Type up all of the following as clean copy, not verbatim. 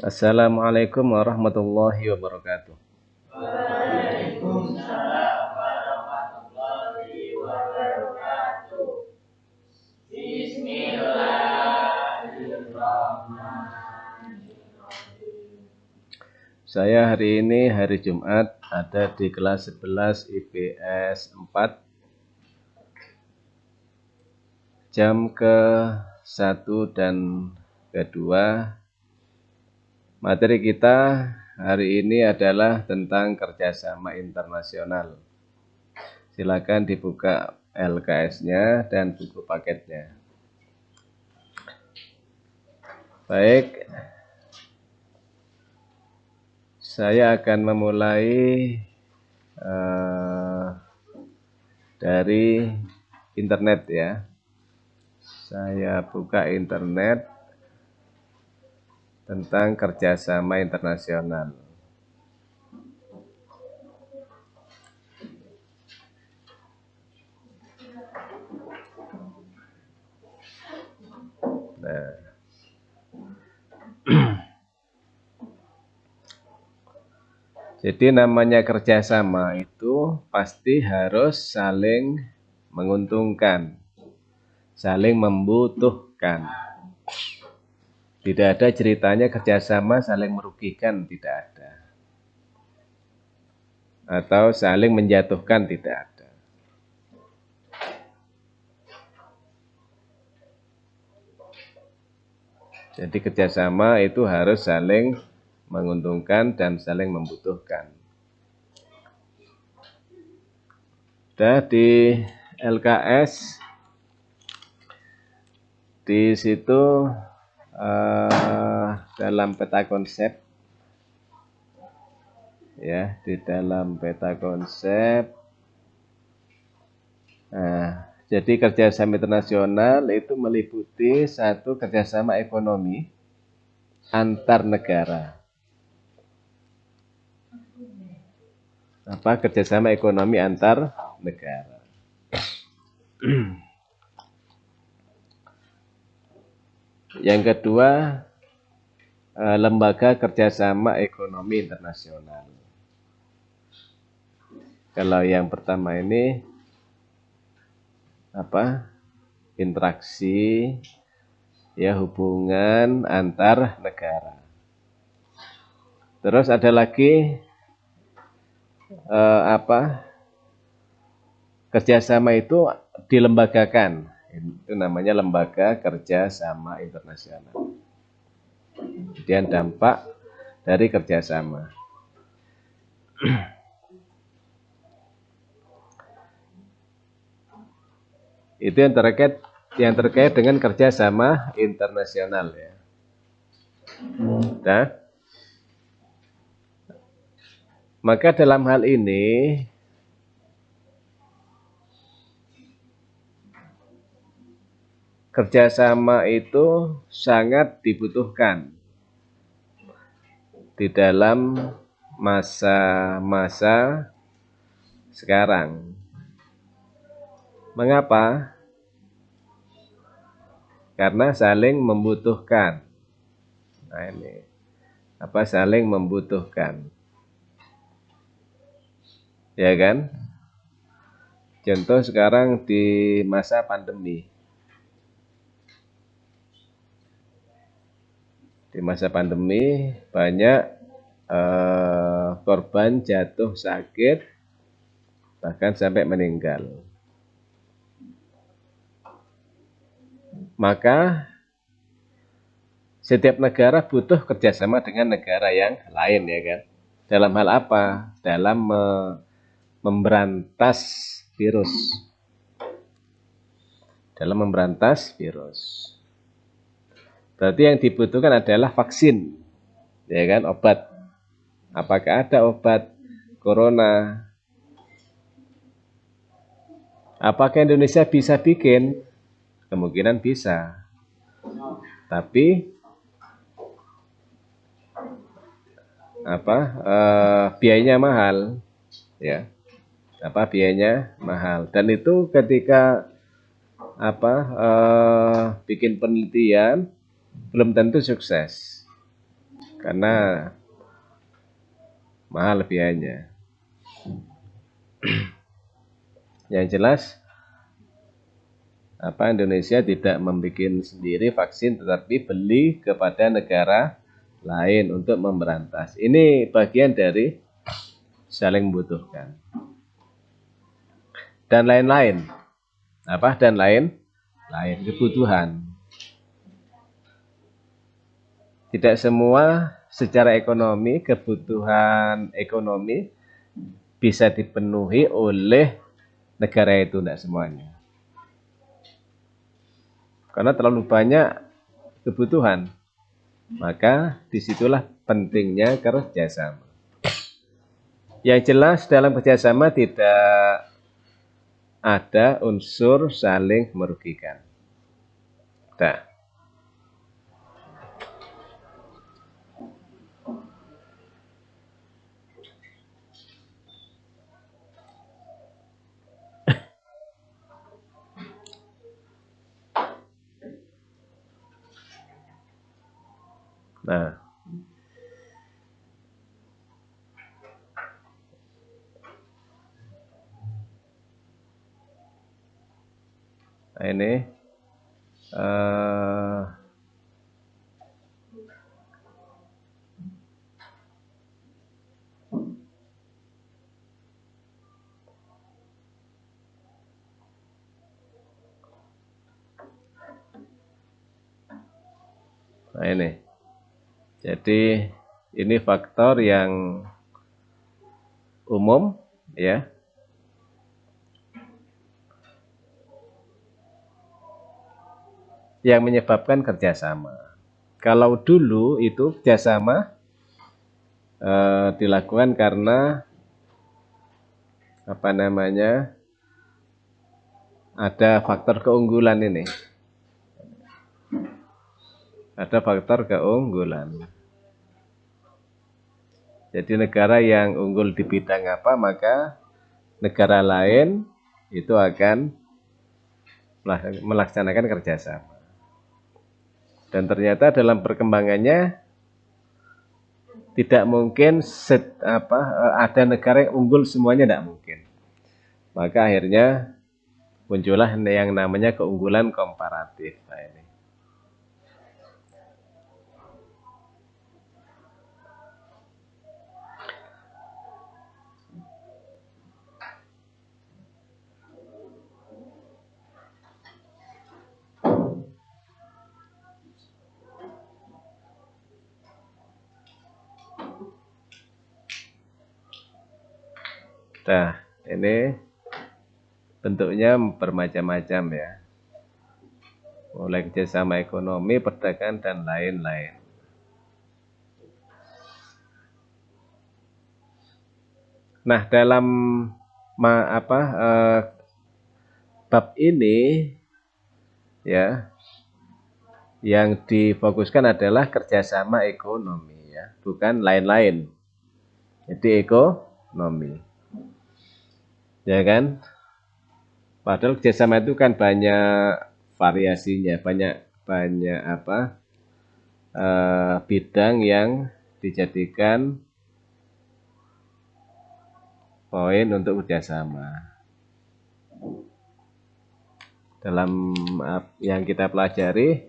Assalamualaikum warahmatullahi wabarakatuh. Saya hari ini hari Jumat ada di kelas 11 IPS 4 jam ke-1 dan ke-2. Materi kita hari ini adalah tentang kerjasama internasional. Silakan dibuka LKS-nya dan buku paketnya. Baik, saya akan memulai dari internet ya. Saya buka internet tentang kerjasama internasional. Nah, jadi namanya kerjasama itu pasti harus saling menguntungkan, saling membutuhkan. Tidak ada ceritanya kerjasama saling merugikan, tidak ada. Atau saling menjatuhkan, tidak ada. Jadi kerjasama itu harus saling menguntungkan dan saling membutuhkan. Sudah di LKS, di situ dalam peta konsep, ya, di dalam peta konsep. Nah, jadi kerjasama internasional itu meliputi satu kerjasama ekonomi antar negara. Kerjasama ekonomi antar negara. Yang kedua, lembaga kerjasama ekonomi internasional. Kalau yang pertama ini interaksi, ya, hubungan antar negara. Terus ada lagi kerjasama itu dilembagakan, itu namanya lembaga kerjasama internasional. Kemudian dampak dari kerjasama. Itu yang terkait dengan kerjasama internasional ya. Nah, maka dalam hal ini kerjasama itu sangat dibutuhkan di dalam masa-masa sekarang. Mengapa? Karena saling membutuhkan. Nah ini, saling membutuhkan. Ya kan? Contoh sekarang di masa pandemi. Di masa pandemi banyak korban jatuh sakit, bahkan sampai meninggal. Maka setiap negara butuh kerjasama dengan negara yang lain, ya kan? Dalam hal apa? Dalam memberantas virus. Dalam memberantas virus. Berarti yang dibutuhkan adalah vaksin, ya kan? Obat. Apakah ada obat corona? Apakah Indonesia bisa bikin? Kemungkinan bisa. Tapi biayanya mahal, ya. Biayanya mahal. Dan itu ketika bikin penelitian belum tentu sukses. karena mahal biayanya. Yang jelas Indonesia tidak membuat sendiri vaksin, tetapi beli kepada negara lain untuk memberantas. Ini bagian dari saling membutuhkan. Dan lain-lain. Dan lain kebutuhan. Tidak semua secara ekonomi, kebutuhan ekonomi bisa dipenuhi oleh negara itu, tidak semuanya. Karena terlalu banyak kebutuhan, maka disitulah pentingnya kerjasama. Yang jelas dalam kerjasama tidak ada unsur saling merugikan. Nah, ini jadi ini faktor yang umum, ya, yang menyebabkan kerjasama. Kalau dulu itu kerjasama dilakukan karena ada faktor keunggulan ini. Ada faktor keunggulan. Jadi negara yang unggul di bidang apa, maka negara lain itu akan melaksanakan kerjasama. Dan ternyata dalam perkembangannya tidak mungkin ada negara yang unggul semuanya, tidak mungkin. Maka akhirnya muncullah yang namanya keunggulan komparatif. Nah, ini. Nah, ini bentuknya bermacam-macam, ya. Mulai kerjasama ekonomi, perdagangan, dan lain-lain. Nah, dalam bab ini, ya, yang difokuskan adalah kerjasama ekonomi, ya, bukan lain-lain. Jadi ekonomi, ya kan? Padahal kerjasama itu kan banyak variasinya, banyak bidang yang dijadikan poin untuk kerjasama. Dalam yang kita pelajari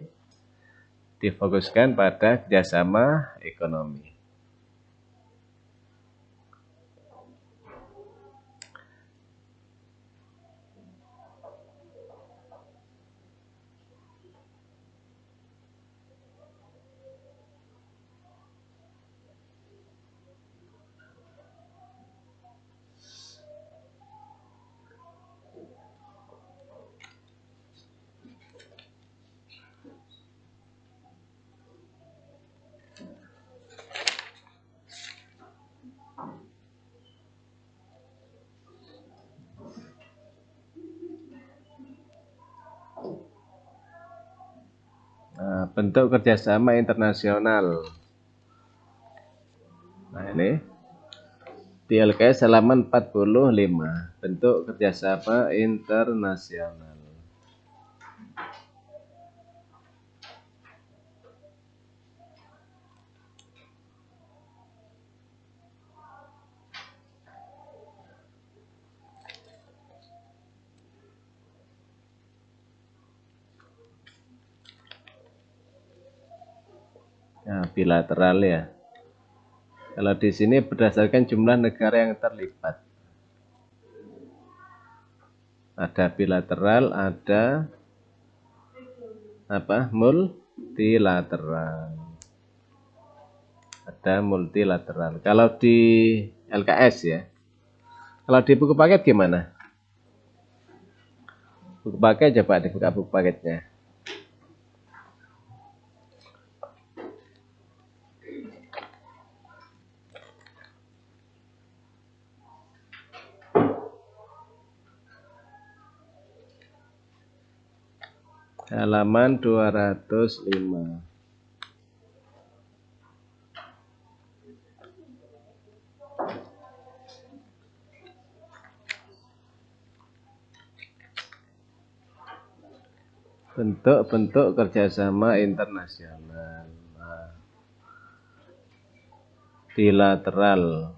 difokuskan pada kerjasama ekonomi. Bentuk kerjasama internasional. Nah, ini di LKS halaman 45, bentuk kerjasama internasional. Nah, bilateral ya. Kalau di sini berdasarkan jumlah negara yang terlibat. Ada bilateral, ada apa? Multilateral. Ada multilateral. Kalau di LKS ya. Kalau di buku paket gimana? Buku paket coba dibuka buku paketnya. Halaman 205. Bentuk-bentuk kerjasama internasional. Nah, bilateral.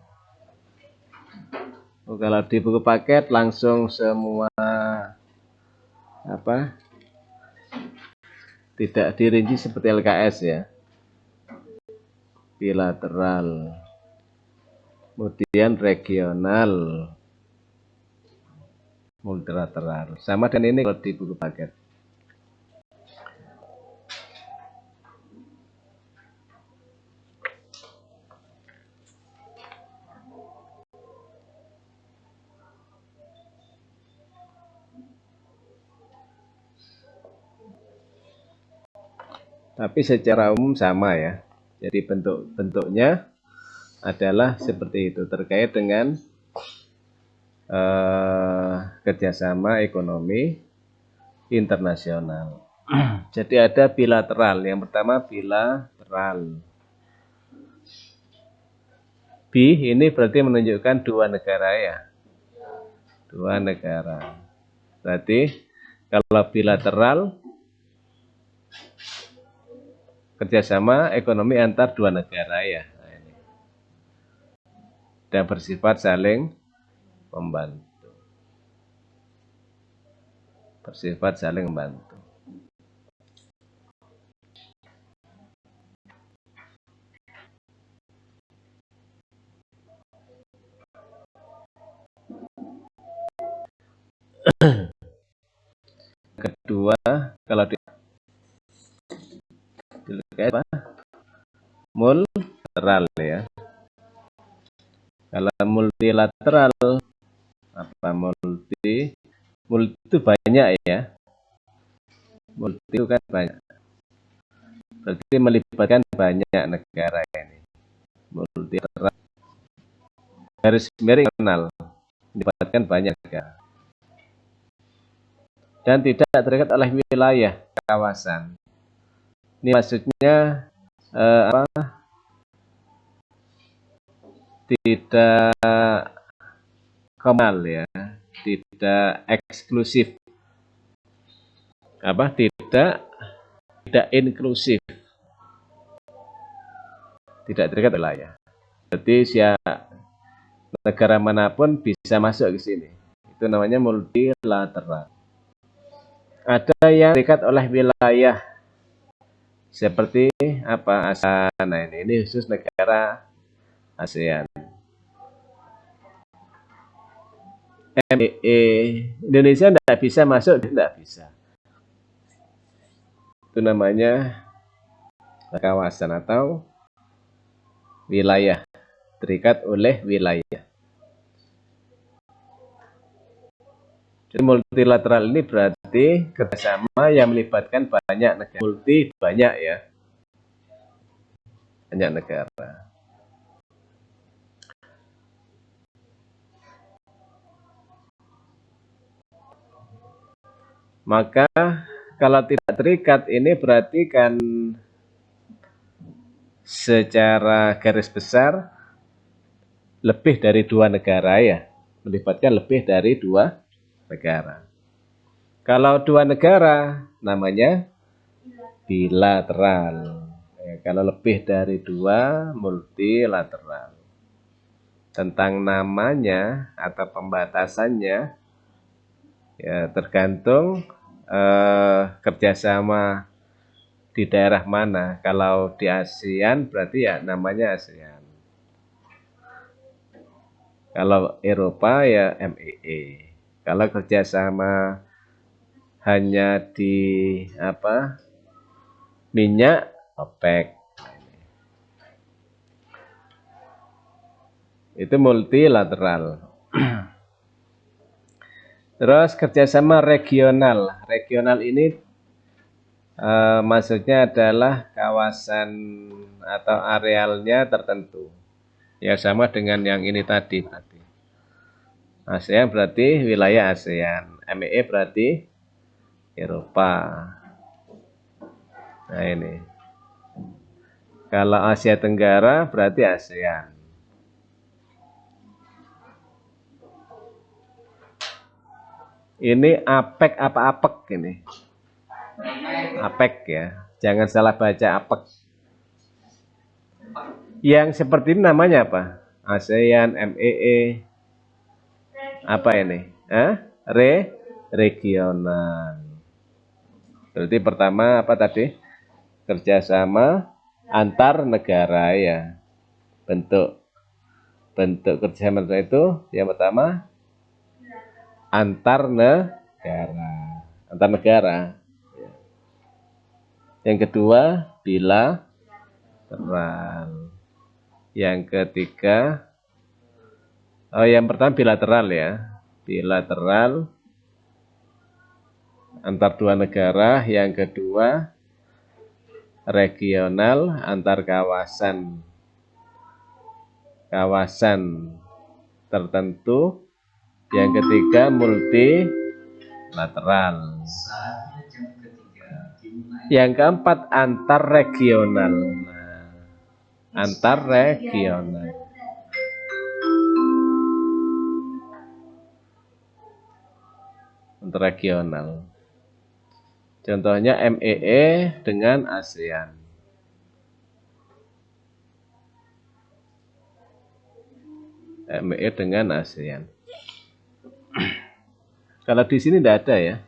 Kalau di buku paket langsung semua apa? Tidak dirinci seperti LKS ya. Bilateral. Kemudian regional. Multilateral. Sama dengan ini kalau di buku paket. Tapi secara umum sama ya. Jadi bentuk-bentuknya adalah seperti itu terkait dengan kerjasama ekonomi internasional. Jadi ada bilateral. Yang pertama bilateral. B ini berarti menunjukkan dua negara ya. Dua negara. Berarti kalau bilateral kerjasama ekonomi antar dua negara ya. Nah, ini. Dan bersifat saling membantu. Bersifat saling membantu. Kedua, kalau di apa? Multilateral ya. Kalau multilateral apa multi itu banyak ya. Multi itu kan banyak. Berarti melibatkan banyak negara ini. Multilateral. Garis miring internasional melibatkan banyak negara. Dan tidak terikat oleh wilayah kawasan. Ini maksudnya tidak komunal ya, tidak eksklusif, tidak inklusif, tidak terikat wilayah. Jadi negara manapun bisa masuk ke sini. Itu namanya multilateral. Ada yang terikat oleh wilayah seperti apa ASEAN. Nah, ini khusus negara ASEAN. MEE Indonesia tidak bisa masuk, tidak bisa. Itu namanya kawasan atau wilayah, terikat oleh wilayah. Jadi multilateral ini berarti kerjasama yang melibatkan banyak negara. Multi banyak ya, banyak negara. Maka kalau tidak terikat ini berarti kan secara garis besar lebih dari dua negara ya, melibatkan lebih dari dua negara. Kalau dua negara namanya bilateral. Kalau lebih dari dua multilateral. Tentang namanya atau pembatasannya ya tergantung kerjasama di daerah mana. Kalau di ASEAN berarti ya namanya ASEAN. Kalau Eropa ya MEE. Kalau kerjasama hanya di minyak, OPEC. Itu multilateral. Terus kerjasama regional. Regional ini maksudnya adalah kawasan atau arealnya tertentu. Ya sama dengan yang ini tadi. ASEAN berarti wilayah ASEAN. MEE berarti Eropa. Nah ini. Kalau Asia Tenggara berarti ASEAN. Ini APEC apa APEC ini? APEC ya. Jangan salah baca APEC. Yang seperti ini namanya apa? ASEAN, MEE. Apa ini? Regional. Berarti pertama apa tadi? Kerjasama antar negara ya. Bentuk kerjasama itu yang pertama antar negara. Yang kedua bilateral. Yang ketiga yang pertama bilateral ya. Bilateral antar dua negara. Yang kedua regional antar kawasan tertentu. Yang ketiga multilateral. Yang keempat antar regional. Antar regional. Antar regional. Contohnya MEE dengan ASEAN. MEE dengan ASEAN. Kalau di sini tidak ada ya.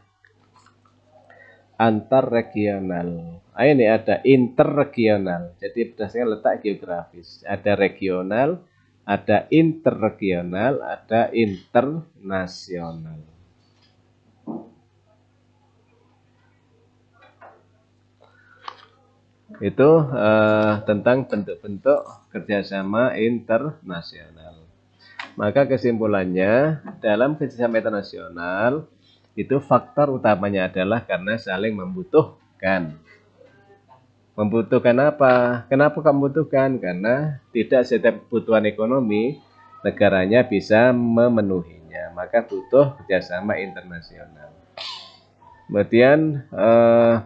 Antar regional. Ini ada interregional. Jadi berdasarkan letak geografis. Ada regional, ada interregional, ada internasional. Itu tentang bentuk-bentuk kerjasama internasional. Maka kesimpulannya dalam kerjasama internasional itu faktor utamanya adalah karena saling membutuhkan. Membutuhkan apa? Kenapa membutuhkan? Karena tidak setiap kebutuhan ekonomi negaranya bisa memenuhinya. Maka butuh kerjasama internasional. Kemudian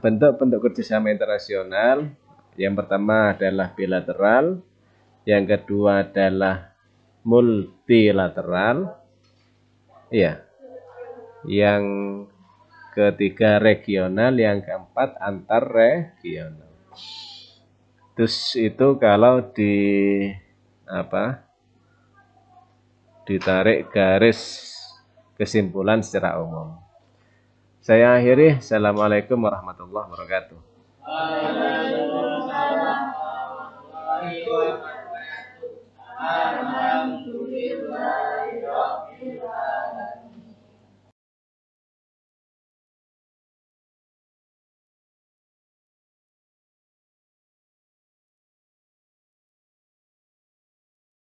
bentuk-bentuk kerjasama internasional yang pertama adalah bilateral, yang kedua adalah multilateral, ya, yang ketiga regional, yang keempat antar regional. Terus itu kalau ditarik garis kesimpulan secara umum. Saya akhiri. Assalamualaikum warahmatullahi wabarakatuh.